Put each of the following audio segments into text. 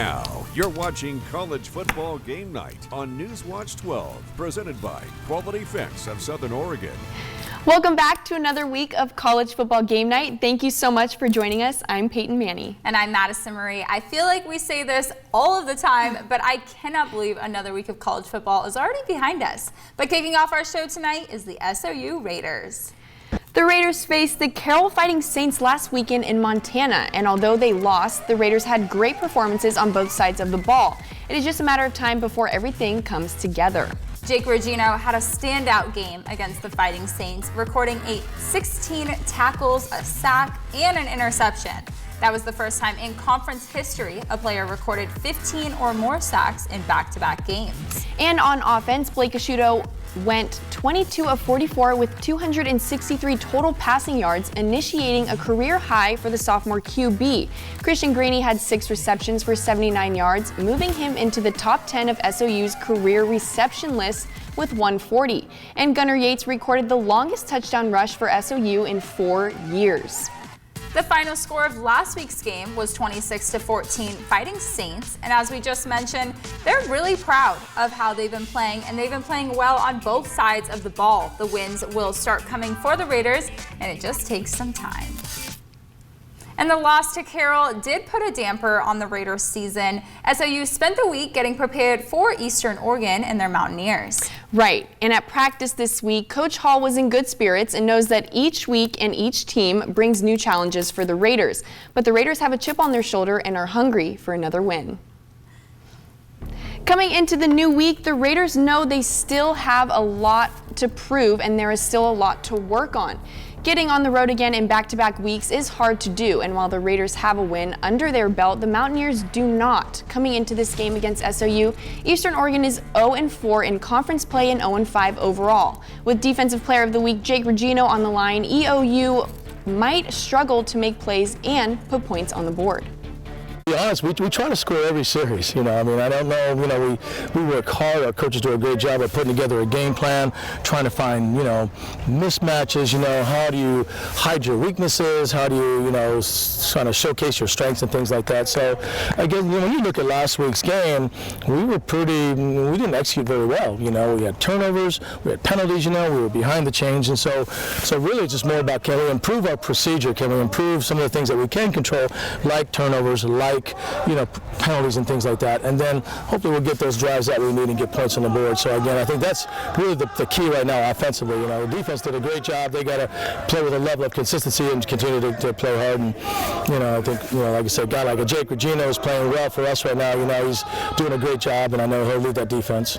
Now, you're watching College Football Game Night on NewsWatch 12, presented by Quality Fence of Southern Oregon. Welcome back to another week of College Football Game Night. Thank you so much for joining us. I'm Peyton Manny. And I'm Madison Marie. I feel like we say this all of the time, but I cannot believe another week of college football is already behind us. But kicking off our show tonight is the SOU Raiders. The Raiders faced the Carroll Fighting Saints last weekend in Montana, and although they lost, the Raiders had great performances on both sides of the ball. It is just a matter of time before everything comes together. Jake Regino had a standout game against the Fighting Saints, recording 16 tackles, a sack, and an interception. That was the first time in conference history a player recorded 15 or more sacks in back-to-back games. And on offense, Blake Asciutto went 22 of 44 with 263 total passing yards, initiating a career high for the sophomore QB. Christian Graney had 6 receptions for 79 yards, moving him into the top 10 of SOU's career reception list with 140. And Gunnar Yates recorded the longest touchdown rush for SOU in 4 years. The final score of last week's game was 26-14 Fighting Saints, and as we just mentioned, they're really proud of how they've been playing, and they've been playing well on both sides of the ball. The wins will start coming for the Raiders, and it just takes some time. And the loss to Carroll did put a damper on the Raiders season. SOU spent the week getting prepared for Eastern Oregon and their Mountaineers. Right, and at practice this week, Coach Hall was in good spirits and knows that each week and each team brings new challenges for the Raiders. But the Raiders have a chip on their shoulder and are hungry for another win. Coming into the new week, the Raiders know they still have a lot to prove and there is still a lot to work on. Getting on the road again in back-to-back weeks is hard to do, and while the Raiders have a win under their belt, the Mountaineers do not. Coming into this game against SOU, Eastern Oregon is 0-4 in conference play and 0-5 overall. With Defensive Player of the Week Jake Regino on the line, EOU might struggle to make plays and put points on the board. To be honest, we try to score every series. I don't know. We work hard. Our coaches do a great job of putting together a game plan, trying to find mismatches. How do you hide your weaknesses? How do you kind of showcase your strengths and things like that? So again, when you look at last week's game, we didn't execute very well. We had turnovers, we had penalties. We were behind the chains, and so really it's just more about, can we improve our procedure? Can we improve some of the things that we can control, like turnovers, like penalties and things like that, and then hopefully we'll get those drives that we need and get points on the board. So again, I think that's really the key right now offensively. The defense did a great job. They got to play with a level of consistency and continue to play hard. And I think like I said, a guy like a Jake Regino is playing well for us right now. He's doing a great job, and I know he'll lead that defense.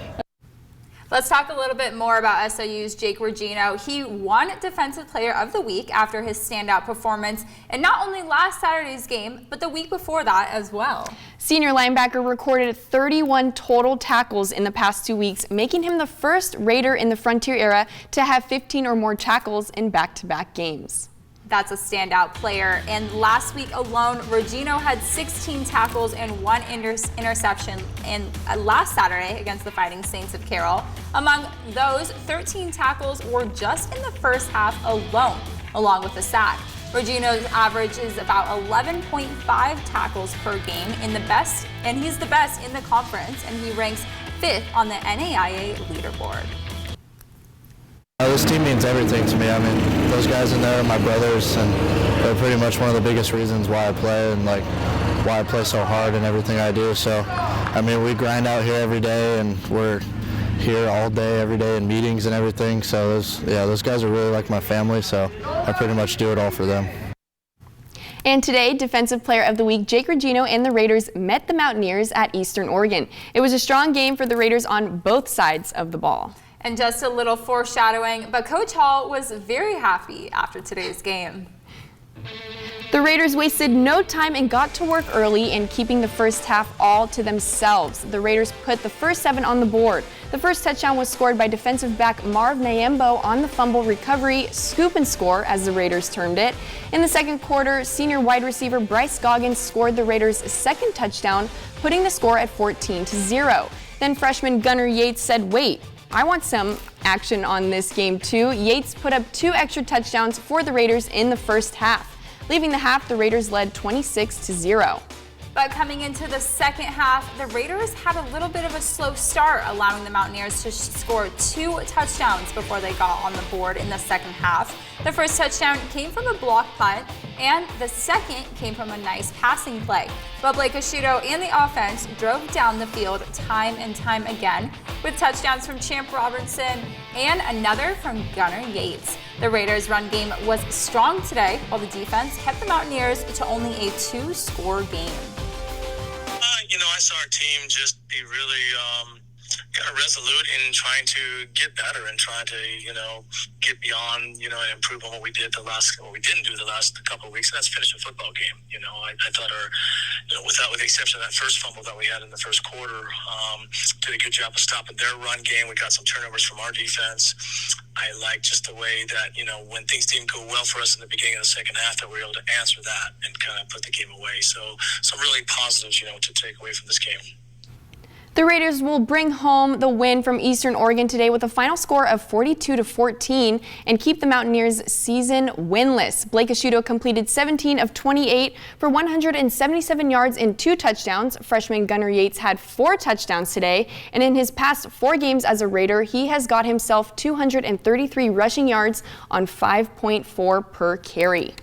Let's talk a little bit more about SOU's Jake Regino. He won Defensive Player of the Week after his standout performance, and not only last Saturday's game, but the week before that as well. Senior linebacker recorded 31 total tackles in the past 2 weeks, making him the first Raider in the Frontier era to have 15 or more tackles in back-to-back games. That's a standout player. And last week alone, Regino had 16 tackles and 1 interception last Saturday against the Fighting Saints of Carroll. Among those, 13 tackles were just in the first half alone, along with a sack. Regino's average is about 11.5 tackles per game, and he's the best in the conference, and he ranks 5th on the NAIA leaderboard. This team means everything to me. Those guys in there are my brothers, and they're pretty much one of the biggest reasons why I play and why I play so hard in everything I do. So, we grind out here every day, and we're here all day, every day in meetings and everything. So, those guys are really like my family, so I pretty much do it all for them. And today, Defensive Player of the Week Jake Regino and the Raiders met the Mountaineers at Eastern Oregon. It was a strong game for the Raiders on both sides of the ball. And just a little foreshadowing, but Coach Hall was very happy after today's game. The Raiders wasted no time and got to work early in keeping the first half all to themselves. The Raiders put the first 7 on the board. The first touchdown was scored by defensive back Marv Nyembo on the fumble recovery, scoop and score as the Raiders termed it. In the second quarter, senior wide receiver Bryce Goggins scored the Raiders' second touchdown, putting the score at 14-0. Then freshman Gunnar Yates said, "Wait, I want some action on this game too." Yates put up 2 extra touchdowns for the Raiders in the first half. Leaving the half, the Raiders led 26-0. But coming into the second half, the Raiders had a little bit of a slow start, allowing the Mountaineers to score 2 touchdowns before they got on the board in the second half. The first touchdown came from a block punt, and the second came from a nice passing play. But Blake Asciutto and the offense drove down the field time and time again, with touchdowns from Champ Robertson and another from Gunnar Yates. The Raiders' run game was strong today, while the defense kept the Mountaineers to only a 2-score game. I saw our team just be really kind of resolute in trying to get better and trying to, get beyond, and improve on what we didn't do the last couple of weeks. And that's finish a football game. I thought with the exception of that first fumble that we had in the first quarter, did a good job of stopping their run game. We got some turnovers from our defense. I like just the way that, when things didn't go well for us in the beginning of the second half, that we were able to answer that and kind of put the game away. So some really positives, to take away from this game. The Raiders will bring home the win from Eastern Oregon today with a final score of 42-14 and keep the Mountaineers' season winless. Blake Asciutto completed 17 of 28 for 177 yards and 2 touchdowns. Freshman Gunnar Yates had 4 touchdowns today, and in his past 4 games as a Raider, he has got himself 233 rushing yards on 5.4 per carry.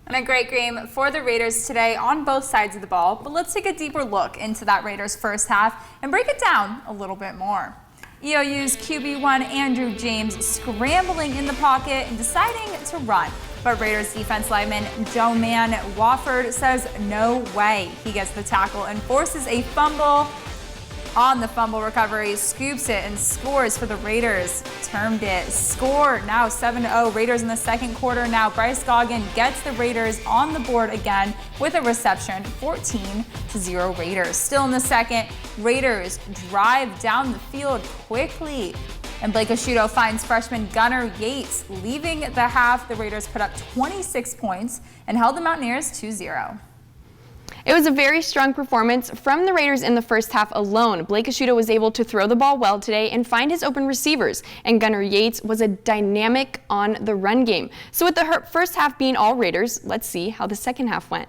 And a great game for the Raiders today on both sides of the ball, but let's take a deeper look into that Raiders first half and break it down a little bit more. EOU's QB1 Andrew James scrambling in the pocket and deciding to run, but Raiders defense lineman Joe Man Wofford says no way. He gets the tackle and forces a fumble. On the fumble recovery, scoops it and scores for the Raiders. Termed it. Score now 7-0. Raiders in the second quarter now. Bryce Goggin gets the Raiders on the board again with a reception. 14-0 Raiders. Still in the second, Raiders drive down the field quickly. And Blake Asciutto finds freshman Gunnar Yates. Leaving the half, the Raiders put up 26 points and held the Mountaineers 2-0. It was a very strong performance from the Raiders in the first half alone. Blake Asciutto was able to throw the ball well today and find his open receivers, and Gunnar Yates was a dynamic on the run game. So with the first half being all Raiders, let's see how the second half went.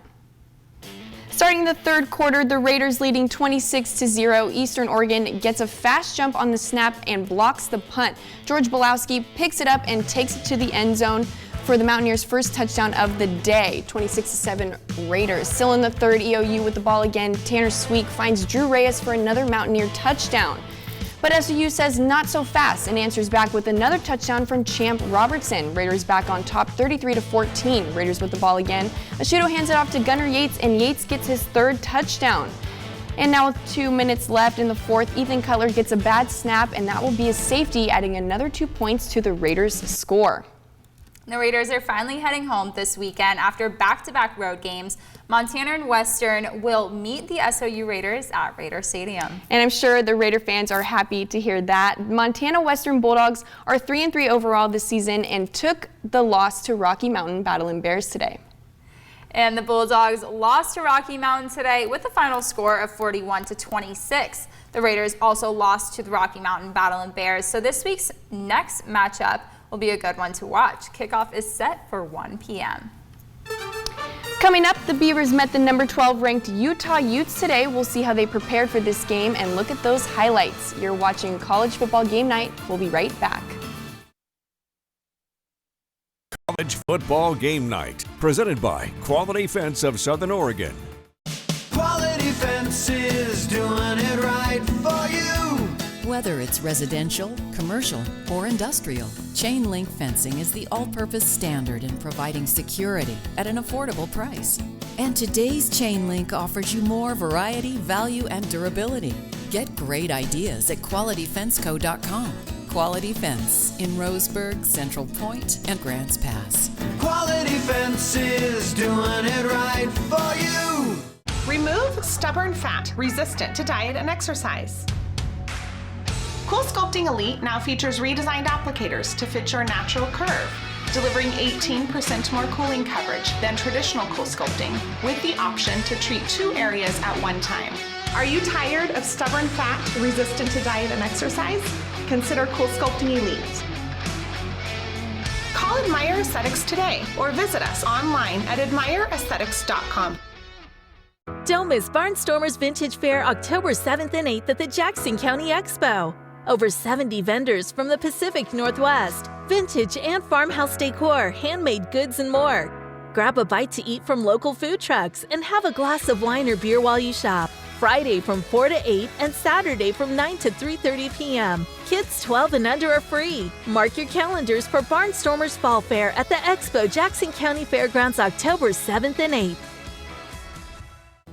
Starting the third quarter, the Raiders leading 26-0. Eastern Oregon gets a fast jump on the snap and blocks the punt. George Bolowski picks it up and takes it to the end zone for the Mountaineers' first touchdown of the day. 26-7 Raiders. Still in the third, EOU with the ball again. Tanner Sweek finds Drew Reyes for another Mountaineer touchdown. But SOU says not so fast and answers back with another touchdown from Champ Robertson. Raiders back on top 33-14. Raiders with the ball again. Asciutto hands it off to Gunnar Yates, and Yates gets his third touchdown. And now with 2 minutes left in the fourth, Ethan Cutler gets a bad snap, and that will be a safety, adding another 2 points to the Raiders' score. The Raiders are finally heading home this weekend after back-to-back road games. Montana and Western will meet the SOU Raiders at Raider Stadium. And I'm sure the Raider fans are happy to hear that. Montana Western Bulldogs are 3-3 overall this season and took the loss to Rocky Mountain Battling Bears today. And the Bulldogs lost to Rocky Mountain today with a final score of 41-26. The Raiders also lost to the Rocky Mountain Battling Bears. So this week's next matchup will be a good one to watch. Kickoff is set for 1 p.m. Coming up, the Beavers met the number 12 ranked Utah Utes today. We'll see how they prepared for this game and look at those highlights. You're watching College Football Game Night. We'll be right back. College Football Game Night, presented by Quality Fence of Southern Oregon. Quality Fence is doing it right for you. Whether it's residential, commercial, or industrial, chain link fencing is the all-purpose standard in providing security at an affordable price. And today's chain link offers you more variety, value, and durability. Get great ideas at qualityfenceco.com. Quality Fence in Roseburg, Central Point, and Grants Pass. Quality Fence is doing it right for you. Remove stubborn fat resistant to diet and exercise. Cool Sculpting Elite now features redesigned applicators to fit your natural curve, delivering 18% more cooling coverage than traditional Cool Sculpting, with the option to treat 2 areas at one time. Are you tired of stubborn fat resistant to diet and exercise? Consider Cool Sculpting Elite. Call Admire Aesthetics today or visit us online at admireaesthetics.com. Don't miss Barnstormers Vintage Fair October 7th and 8th at the Jackson County Expo. Over 70 vendors from the Pacific Northwest, vintage and farmhouse decor, handmade goods, and more. Grab a bite to eat from local food trucks and have a glass of wine or beer while you shop. Friday from 4 to 8 and Saturday from 9 to 3:30 p.m. Kids 12 and under are free. Mark your calendars for Barnstormers Fall Fair at the Expo Jackson County Fairgrounds October 7th and 8th.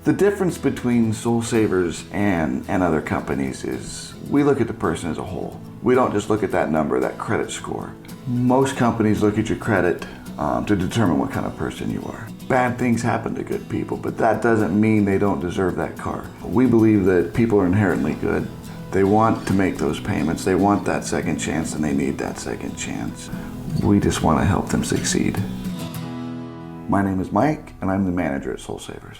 The difference between Soul Savers and other companies is we look at the person as a whole. We don't just look at that number, that credit score. Most companies look at your credit to determine what kind of person you are. Bad things happen to good people, but that doesn't mean they don't deserve that car. We believe that people are inherently good. They want to make those payments, they want that second chance, and they need that second chance. We just want to help them succeed. My name is Mike, and I'm the manager at Soul Savers.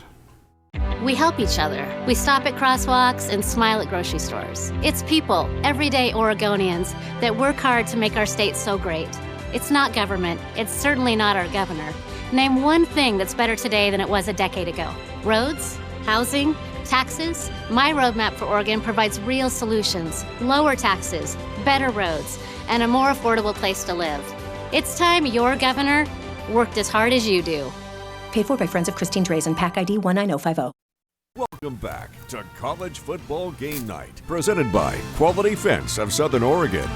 We help each other. We stop at crosswalks and smile at grocery stores. It's people, everyday Oregonians, that work hard to make our state so great. It's not government. It's certainly not our governor. Name one thing that's better today than it was a decade ago. Roads, housing, taxes. My roadmap for Oregon provides real solutions. Lower taxes, better roads, and a more affordable place to live. It's time your governor worked as hard as you do. Paid for by Friends of Christine Drazen, PAC ID 19050. Welcome back to College Football Game Night, presented by Quality Fence of Southern Oregon.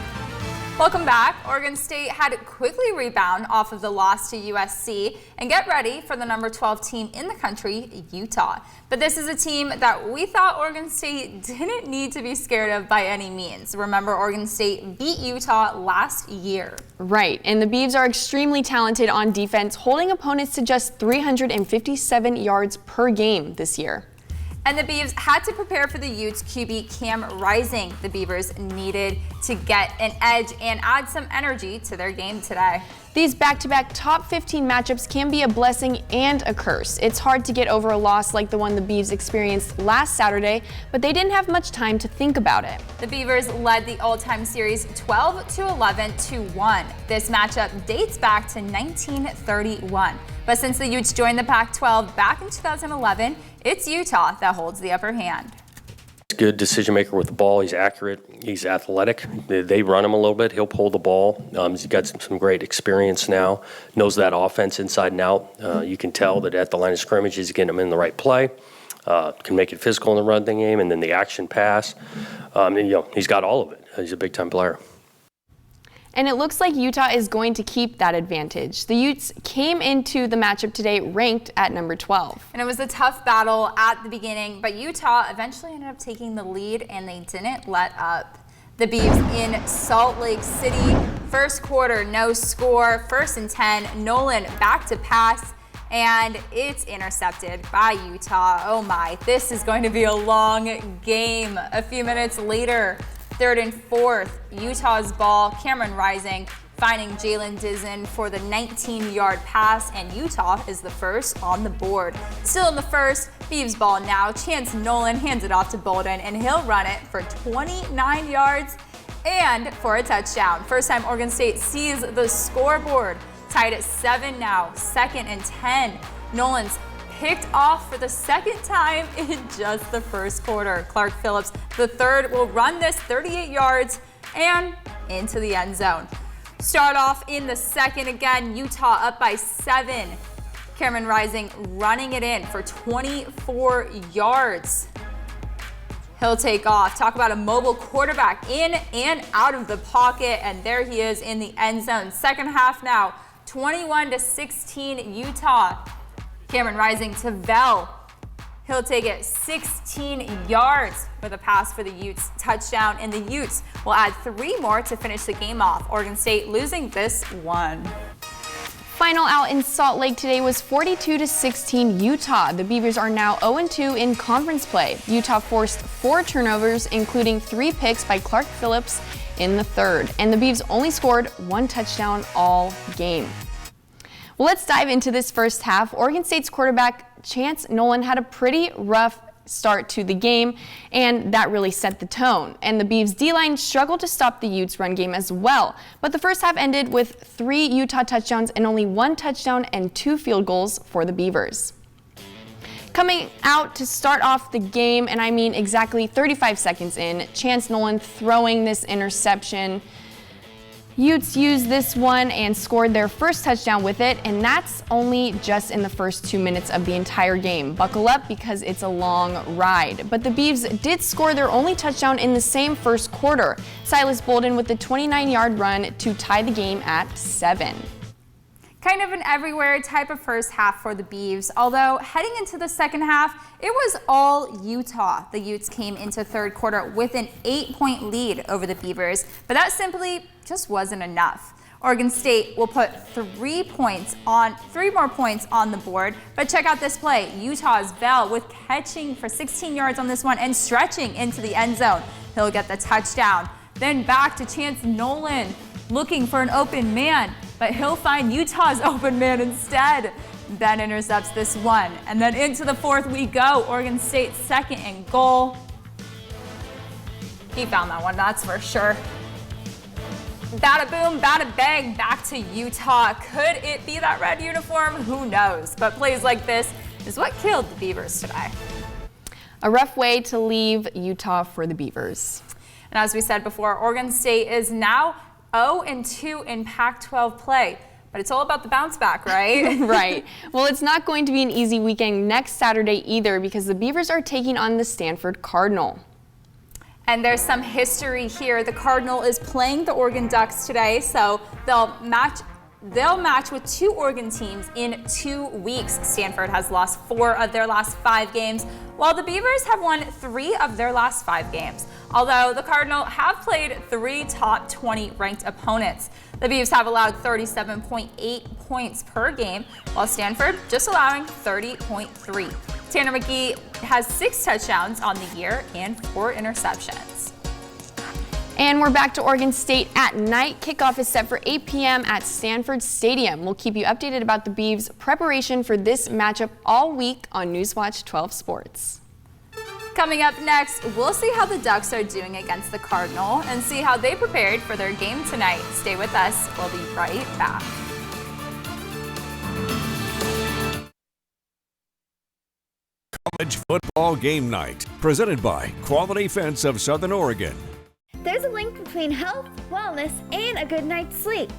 Welcome back. Oregon State had to quickly rebound off of the loss to USC and get ready for the number 12 team in the country, Utah. But this is a team that we thought Oregon State didn't need to be scared of by any means. Remember, Oregon State beat Utah last year. Right, and the Beavs are extremely talented on defense, holding opponents to just 357 yards per game this year. And the Beavs had to prepare for the Utes QB Cam Rising. The Beavers needed to get an edge and add some energy to their game today. These back-to-back top 15 matchups can be a blessing and a curse. It's hard to get over a loss like the one the Beavs experienced last Saturday, but they didn't have much time to think about it. The Beavers led the all-time series 12-11-1. This matchup dates back to 1931. But since the Utes joined the Pac-12 back in 2011, it's Utah that holds the upper hand. He's a good decision maker with the ball. He's accurate. He's athletic. They run him a little bit. He'll pull the ball. He's got some great experience now. Knows that offense inside and out. You can tell that at the line of scrimmage, he's getting them in the right play. Can make it physical in the run game, and then the action pass. He's got all of it. He's a big-time player. And it looks like Utah is going to keep that advantage. The Utes came into the matchup today ranked at number 12. And it was a tough battle at the beginning, but Utah eventually ended up taking the lead, and they didn't let up. The Beavs in Salt Lake City, first quarter, no score, 1st and 10. Nolan back to pass, and it's intercepted by Utah. Oh my, this is going to be a long game. A few minutes later, 3rd and 4th, Utah's ball, Cameron Rising finding Jalen Dizen for the 19-yard pass, and Utah is the first on the board. Still in the first, Beavs ball now. Chance Nolan hands it off to Bolden, and he'll run it for 29 yards and for a touchdown. First time Oregon State sees the scoreboard. Tied at 7 now, 2nd and 10. Nolan's picked off for the 2nd time in just the first quarter. Clark Phillips, the 3rd, will run this 38 yards and into the end zone. Start off in the 2nd again, Utah up by 7. Cameron Rising running it in for 24 yards. He'll take off. Talk about a mobile quarterback in and out of the pocket, and there he is in the end zone. Second half now, 21-16 Utah. Cameron Rising to Vell. He'll take it 16 yards with a pass for the Utes. Touchdown, and the Utes will add 3 more to finish the game off. Oregon State losing this one. Final out in Salt Lake today was 42-16 Utah. The Beavers are now 0-2 in conference play. Utah forced 4 turnovers, including 3 picks by Clark Phillips in the 3rd. And the Beavs only scored 1 touchdown all game. Well, let's dive into this first half. Oregon State's quarterback Chance Nolan had a pretty rough start to the game, and that really set the tone. And the Beavs D-line struggled to stop the Utes run game as well. But the first half ended with 3 Utah touchdowns and only 1 touchdown and 2 field goals for the Beavers. Coming out to start off the game, and I mean exactly 35 seconds in, Chance Nolan throwing this interception. Utes used this one and scored their first touchdown with it, and that's only just in the first 2 minutes of the entire game. Buckle up because it's a long ride. But the Beavs did score their only touchdown in the same first quarter. Silas Bolden with the 29-yard run to tie the game at 7. Kind of an everywhere type of first half for the Beavs, although heading into the second half, it was all Utah. The Utes came into third quarter with an 8-point lead over the Beavers, but that simply just wasn't enough. Oregon State will put 3 more points on the board, but check out this play. Utah's Bell with catching for 16 yards on this one and stretching into the end zone. He'll get the touchdown. Then back to Chance Nolan looking for an open man, but he'll find Utah's open man instead. Then intercepts this one. And then into the fourth we go. Oregon State 2nd and goal. He found that one, that's for sure. Bada boom, bada bang, back to Utah. Could it be that red uniform? Who knows? But plays like this is what killed the Beavers today. A rough way to leave Utah for the Beavers. And as we said before, Oregon State is now 0-2 in Pac-12 play. But it's all about the bounce back, right? Right. Well, it's not going to be an easy weekend next Saturday either because the Beavers are taking on the Stanford Cardinal. And there's some history here. The Cardinal is playing the Oregon Ducks today, so they'll match with 2 Oregon teams in 2 weeks. Stanford has lost 4 of their last 5 games, while the Beavers have won 3 of their last 5 games. Although the Cardinal have played 3 top 20 ranked opponents. The Beavs have allowed 37.8 points per game, while Stanford just allowing 30.3. Tanner McGee has 6 touchdowns on the year and 4 interceptions. And we're back to Oregon State at night. Kickoff is set for 8 p.m. at Stanford Stadium. We'll keep you updated about the Beavs' preparation for this matchup all week on NewsWatch12 Sports. Coming up next, we'll see how the Ducks are doing against the Cardinal and see how they prepared for their game tonight. Stay with us. We'll be right back. College football game night, presented by Quality Fence of Southern Oregon. There's a link between health, wellness, and a good night's sleep.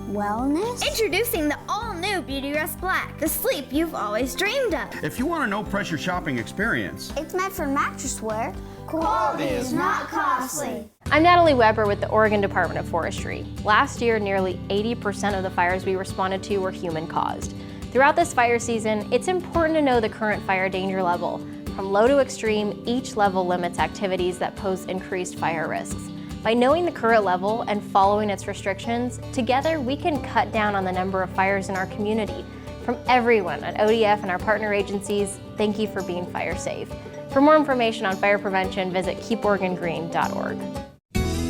Wellness? Introducing the all-new Beauty Rest Black, the sleep you've always dreamed of. If you want a no-pressure shopping experience, it's meant for mattress wear. Quality is not costly. I'm Natalie Weber with the Oregon Department of Forestry. Last year, nearly 80% of the fires we responded to were human-caused. Throughout this fire season, it's important to know the current fire danger level. From low to extreme, each level limits activities that pose increased fire risks. By knowing the current level and following its restrictions, together we can cut down on the number of fires in our community. From everyone at ODF and our partner agencies, thank you for being fire safe. For more information on fire prevention, visit keeporegongreen.org.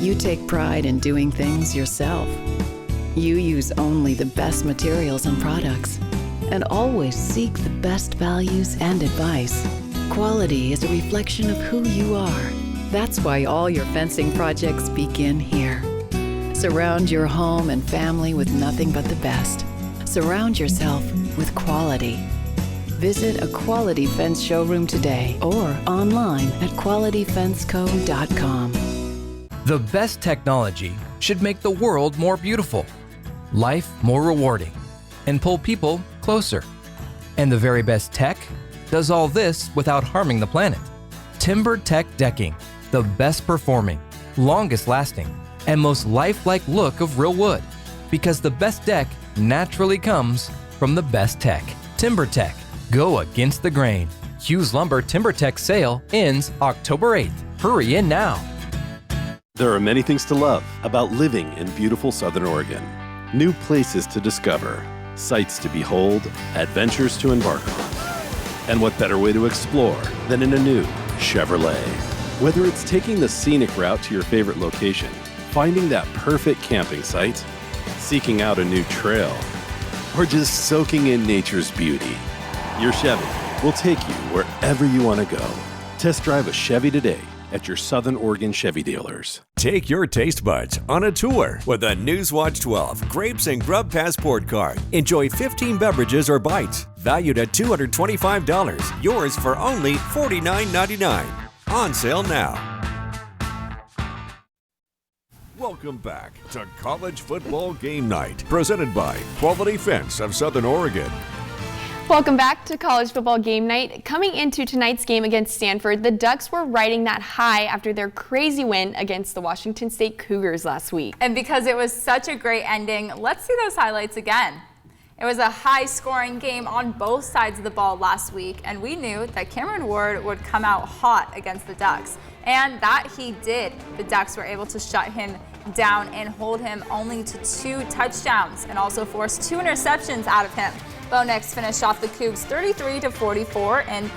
You take pride in doing things yourself. You use only the best materials and products, and always seek the best values and advice. Quality is a reflection of who you are. That's why all your fencing projects begin here. Surround your home and family with nothing but the best. Surround yourself with quality. Visit a Quality Fence showroom today or online at qualityfenceco.com. The best technology should make the world more beautiful, life more rewarding, and pull people closer. And the very best tech does all this without harming the planet. Timber Tech Decking, the best performing, longest lasting, and most lifelike look of real wood. Because the best deck naturally comes from the best tech. Timber Tech, go against the grain. Hughes Lumber Timber Tech sale ends October 8th. Hurry in now. There are many things to love about living in beautiful Southern Oregon. New places to discover, sights to behold, adventures to embark on. And what better way to explore than in a new Chevrolet? Whether it's taking the scenic route to your favorite location, finding that perfect camping site, seeking out a new trail, or just soaking in nature's beauty, your Chevy will take you wherever you want to go. Test drive a Chevy today at your Southern Oregon Chevy dealers. Take your taste buds on a tour with a NewsWatch12 Grapes and Grub Passport card. Enjoy 15 beverages or bites, valued at $225. Yours for only $49.99. On sale now. Welcome back to College Football Game Night, presented by Quality Fence of Southern Oregon. Welcome back to College Football Game Night. Coming into tonight's game against Stanford, the Ducks were riding that high after their crazy win against the Washington State Cougars last week. And because it was such a great ending, let's see those highlights again. It was a high-scoring game on both sides of the ball last week, and we knew that Cameron Ward would come out hot against the Ducks. And that he did. The Ducks were able to shut him down and hold him only to 2 touchdowns and also forced 2 interceptions out of him. Bo Nix finished off the Cougs 33-44 and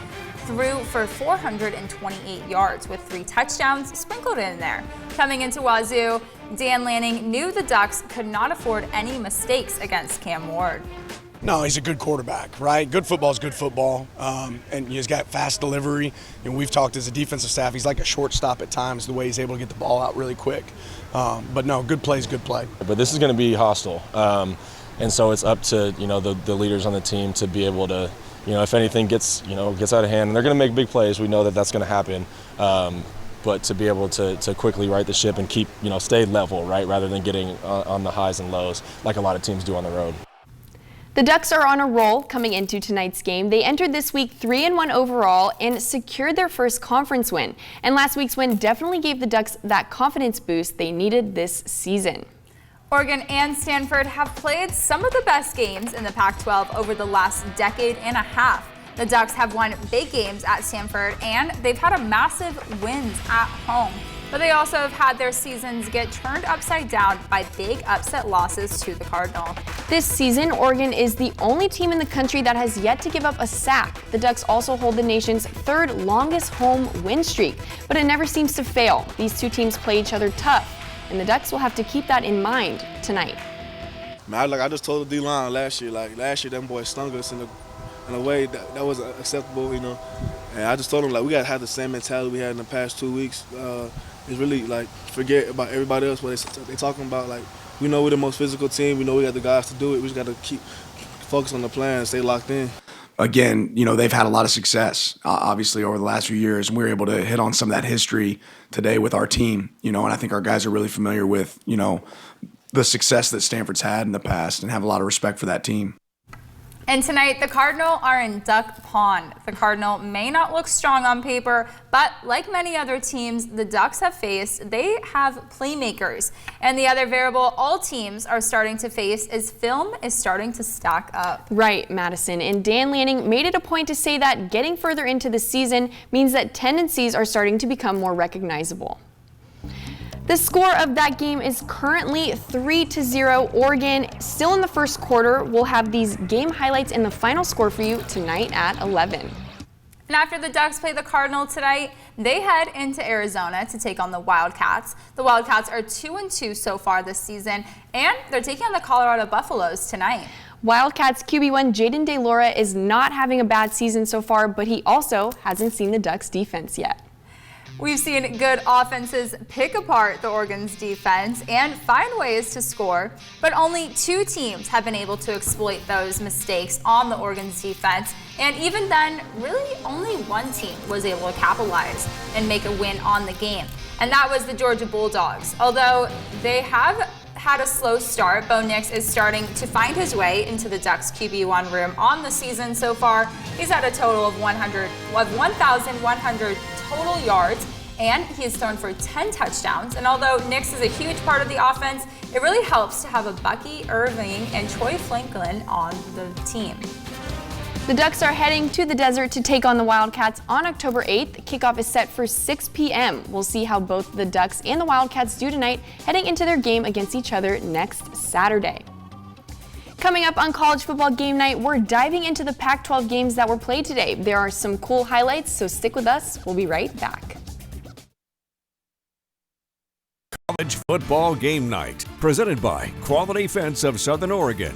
threw for 428 yards with 3 touchdowns sprinkled in there. Coming into Wazoo, Dan Lanning knew the Ducks could not afford any mistakes against Cam Ward. No, he's a good quarterback, right? Good football is good football, and he's got fast delivery. And we've talked as a defensive staff, he's like a shortstop at times, the way he's able to get the ball out really quick. But no, good play is good play. But this is going to be hostile, and so it's up to the leaders on the team to be able to, if anything gets out of hand, and they're going to make big plays. We know that that's going to happen. But to be able to quickly right the ship and keep, stay level, right, rather than getting on the highs and lows like a lot of teams do on the road. The Ducks are on a roll coming into tonight's game. They entered this week 3-1 overall and secured their first conference win. And last week's win definitely gave the Ducks that confidence boost they needed this season. Oregon and Stanford have played some of the best games in the Pac-12 over the last decade and a half. The Ducks have won big games at Stanford, and they've had a massive wins at home. But they also have had their seasons get turned upside down by big upset losses to the Cardinal. This season, Oregon is the only team in the country that has yet to give up a sack. The Ducks also hold the nation's 3rd longest home win streak, but it never seems to fail. These two teams play each other tough, and the Ducks will have to keep that in mind tonight. Man, I just told the D-line last year, them boys stung us in a way that wasn't acceptable, And I just told them, we got to have the same mentality we had in the past 2 weeks. It's really, forget about everybody else, what they talking about. We know we're the most physical team. We know we got the guys to do it. We just got to keep focused on the plan and stay locked in. Again, they've had a lot of success, obviously, over the last few years, and we were able to hit on some of that history today with our team, and I think our guys are really familiar with, the success that Stanford's had in the past and have a lot of respect for that team. And tonight, the Cardinal are in Duck Pond. The Cardinal may not look strong on paper, but like many other teams the Ducks have faced, they have playmakers. And the other variable all teams are starting to face is film is starting to stack up. Right, Madison. And Dan Lanning made it a point to say that getting further into the season means that tendencies are starting to become more recognizable. The score of that game is currently 3-0 Oregon. Still in the first quarter. We'll have these game highlights and the final score for you tonight at 11. And after the Ducks play the Cardinal tonight, they head into Arizona to take on the Wildcats. The Wildcats are 2-2 so far this season, and they're taking on the Colorado Buffaloes tonight. Wildcats QB1 Jaden DeLaura is not having a bad season so far, but he also hasn't seen the Ducks defense yet. We've seen good offenses pick apart the Oregon's defense and find ways to score, but only 2 teams have been able to exploit those mistakes on the Oregon's defense, and even then, really only 1 team was able to capitalize and make a win on the game, and that was the Georgia Bulldogs. Although they have had a slow start, Bo Nix is starting to find his way into the Ducks QB1 room on the season so far. He's had a total of 1,100 total yards, and he has thrown for 10 touchdowns. And although Nix is a huge part of the offense, it really helps to have a Bucky Irving and Troy Franklin on the team. The Ducks are heading to the desert to take on the Wildcats on October 8th. Kickoff is set for 6 p.m. We'll see how both the Ducks and the Wildcats do tonight, heading into their game against each other next Saturday. Coming up on College Football Game Night, we're diving into the Pac-12 games that were played today. There are some cool highlights, so stick with us. We'll be right back. College Football Game Night, presented by Quality Fence of Southern Oregon.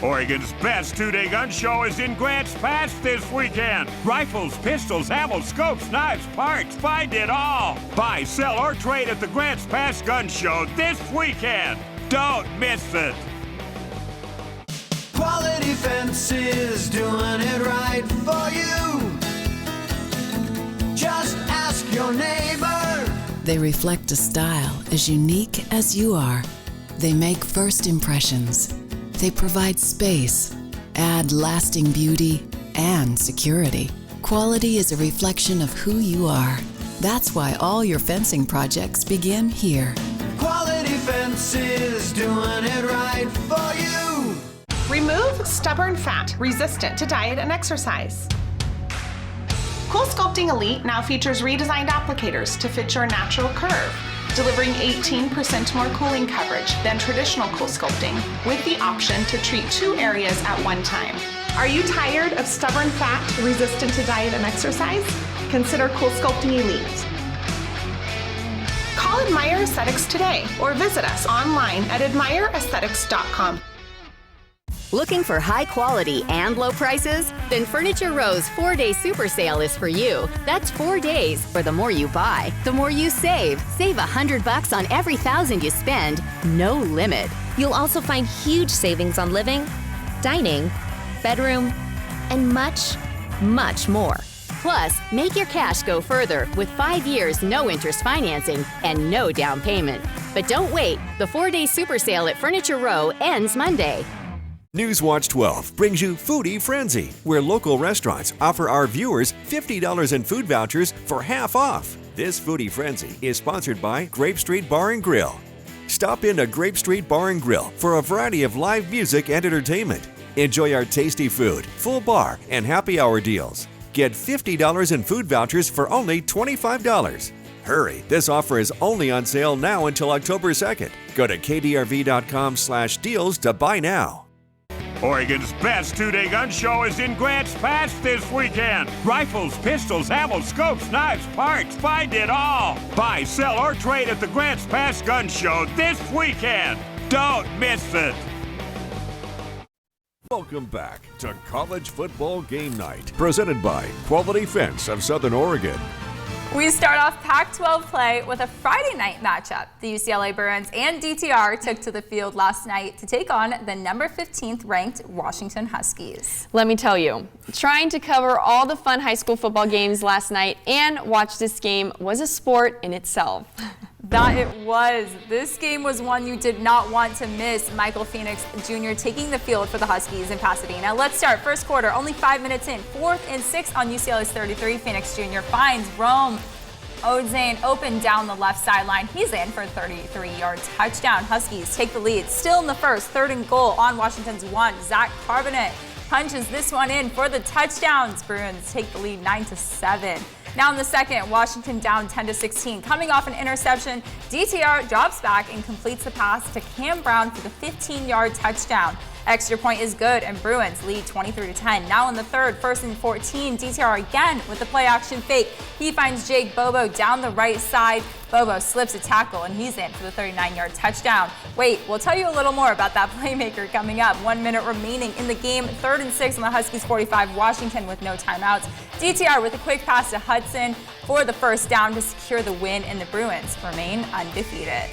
Oregon's best two-day gun show is in Grants Pass this weekend. Rifles, pistols, ammo, scopes, knives, parts, find it all. Buy, sell, or trade at the Grants Pass Gun Show this weekend. Don't miss it. Quality Fences, doing it right for you. Just ask your neighbor. They reflect a style as unique as you are. They make first impressions. They provide space, add lasting beauty, and security. Quality is a reflection of who you are. That's why all your fencing projects begin here. Quality Fences, doing it right for you. Remove stubborn fat resistant to diet and exercise. Cool Sculpting Elite now features redesigned applicators to fit your natural curve, delivering 18% more cooling coverage than traditional Cool Sculpting, with the option to treat 2 areas at one time. Are you tired of stubborn fat resistant to diet and exercise? Consider Cool Sculpting Elite. Call Admire Aesthetics today or visit us online at admireaesthetics.com. Looking for high quality and low prices? Then Furniture Row's 4-day super sale is for you. That's 4 days, for the more you buy, the more you save. Save $100 on every $1,000 you spend, no limit. You'll also find huge savings on living, dining, bedroom, and much, much more. Plus, make your cash go further with 5 years no interest financing and no down payment. But don't wait, the 4-day super sale at Furniture Row ends Monday. NewsWatch 12 brings you Foodie Frenzy, where local restaurants offer our viewers $50 in food vouchers for half off. This Foodie Frenzy is sponsored by Grape Street Bar and Grill. Stop into Grape Street Bar and Grill for a variety of live music and entertainment. Enjoy our tasty food, full bar, and happy hour deals. Get $50 in food vouchers for only $25. Hurry, this offer is only on sale now until October 2nd. Go to kdrv.com/deals to buy now. Oregon's best two-day gun show is in Grants Pass this weekend. Rifles, pistols, ammo, scopes, knives, parts, find it all. Buy, sell, or trade at the Grants Pass Gun Show this weekend. Don't miss it. Welcome back to College Football Game Night, presented by Quality Fence of Southern Oregon. We start off Pac-12 play with a Friday night matchup. The UCLA Bruins and DTR took to the field last night to take on the number 15th ranked Washington Huskies. Let me tell you, trying to cover all the fun high school football games last night and watch this game was a sport in itself. That it was. This game was one you did not want to miss. Michael Phoenix Jr. taking the field for the Huskies in Pasadena. Let's start first quarter, only 5 minutes in. 4th and 6 on UCLA's 33. Phoenix Jr. finds Rome Odzane open down the left sideline. He's in for a 33-yard touchdown. Huskies take the lead. Still in the first, 3rd and goal on Washington's 1. Zach Carbonet punches this one in for the touchdowns. Bruins take the lead 9-7. Now in the second, Washington down 10-16. Coming off an interception, DTR drops back and completes the pass to Cam Brown for the 15-yard touchdown. Extra point is good, and Bruins lead 23-10. Now in the third, 1st and 14, DTR again with the play-action fake. He finds Jake Bobo down the right side. Bobo slips a tackle, and he's in for the 39-yard touchdown. Wait, we'll tell you a little more about that playmaker coming up. 1 minute remaining in the game. 3rd and 6 on the Huskies 45. Washington with no timeouts. DTR with a quick pass to Hudson for the first down to secure the win, and the Bruins remain undefeated.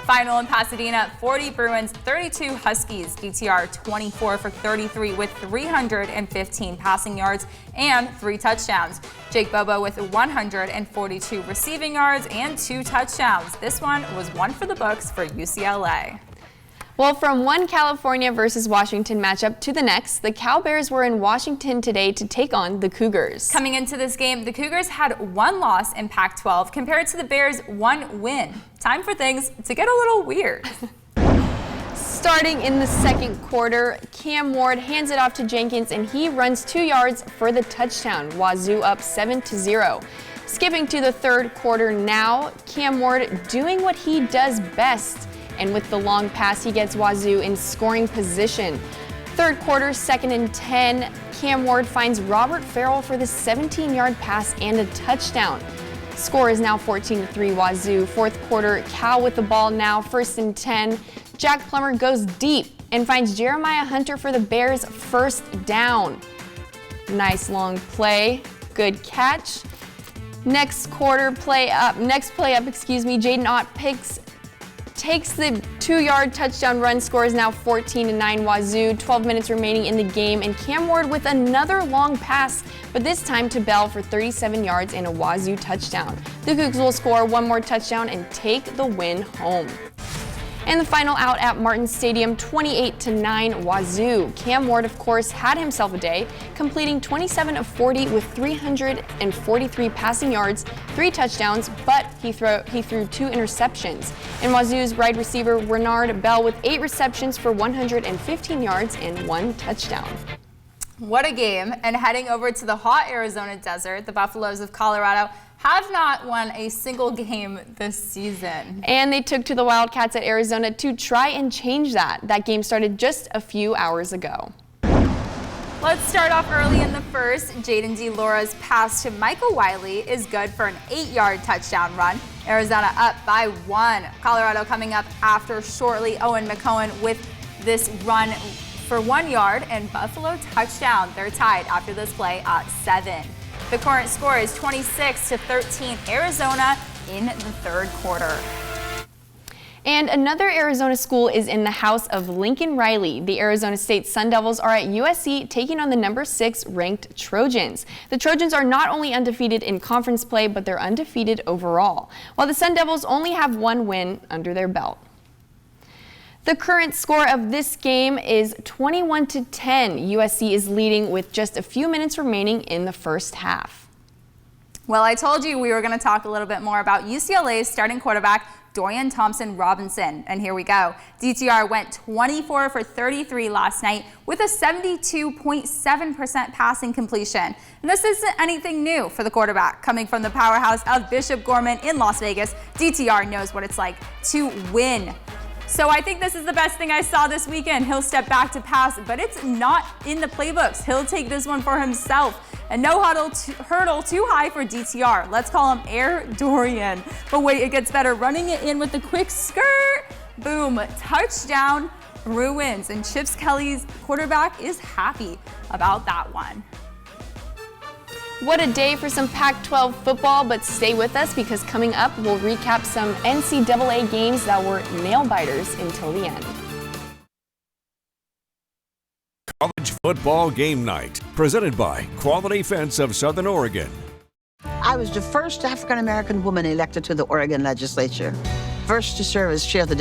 Final in Pasadena, 40 Bruins, 32 Huskies. DTR 24 for 33 with 315 passing yards and 3 touchdowns. Jake Bobo with 142 receiving yards and 2 touchdowns. This one was one for the books for UCLA. Well, from one California versus Washington matchup to the next, the Cal Bears were in Washington today to take on the Cougars. Coming into this game, the Cougars had 1 loss in Pac-12 compared to the Bears' 1 win. Time for things to get a little weird. Starting in the second quarter, Cam Ward hands it off to Jenkins and he runs 2 yards for the touchdown. Wazoo up 7-0. Skipping to the third quarter now, Cam Ward doing what he does best. And with the long pass, he gets Wazoo in scoring position. Third quarter, 2nd and 10, Cam Ward finds Robert Farrell for the 17-yard pass and a touchdown. Score is now 14-3 Wazoo. Fourth quarter, Cal with the ball now, 1st and 10. Jack Plummer goes deep and finds Jeremiah Hunter for the Bears' first down. Nice long play, good catch. Next play up, Jaden Ott takes the 2-yard touchdown run, score is now 14-9 Wazoo, 12 minutes remaining in the game, and Cam Ward with another long pass, but this time to Bell for 37 yards and a Wazoo touchdown. The Cougs will score one more touchdown and take the win home. And the final out at Martin Stadium, 28-9 Wazoo. Cam Ward, of course, had himself a day, completing 27 of 40 with 343 passing yards, 3 touchdowns, but he threw 2 interceptions. And Wazoo's wide receiver Renard Bell with 8 receptions for 115 yards and 1 touchdown. What a game. And heading over to the hot Arizona desert, the Buffaloes of Colorado have not won a single game this season. And they took to the Wildcats at Arizona to try and change that. That game started just a few hours ago. Let's start off early in the first. Jaden D. Laura's pass to Michael Wiley is good for an 8-yard touchdown run. Arizona up by 1. Colorado coming up after shortly. Owen McCohen with this run for 1 yard and Buffalo touchdown. They're tied after this play at 7. The current score is 26-13 Arizona in the third quarter. And another Arizona school is in the house of Lincoln Riley. The Arizona State Sun Devils are at USC taking on the number 6 ranked Trojans. The Trojans are not only undefeated in conference play, but they're undefeated overall, while the Sun Devils only have 1 win under their belt. The current score of this game is 21-10. USC is leading with just a few minutes remaining in the first half. Well, I told you we were going to talk a little bit more about UCLA's starting quarterback, Dorian Thompson-Robinson. And here we go. DTR went 24 for 33 last night with a 72.7% passing completion. And this isn't anything new for the quarterback. Coming from the powerhouse of Bishop Gorman in Las Vegas, DTR knows what it's like to win. So I think this is the best thing I saw this weekend. He'll step back to pass, but it's not in the playbooks. He'll take this one for himself. And no hurdle too high for DTR. Let's call him Air Dorian. But wait, it gets better. Running it in with the quick skirt. Boom, touchdown, Bruins. And Chip Kelly's quarterback is happy about that one. What a day for some Pac-12 football, but stay with us because coming up, we'll recap some NCAA games that were nail-biters until the end. College football game night, presented by Quality Fence of Southern Oregon. I was the first African-American woman elected to the Oregon legislature, first to serve as chair of the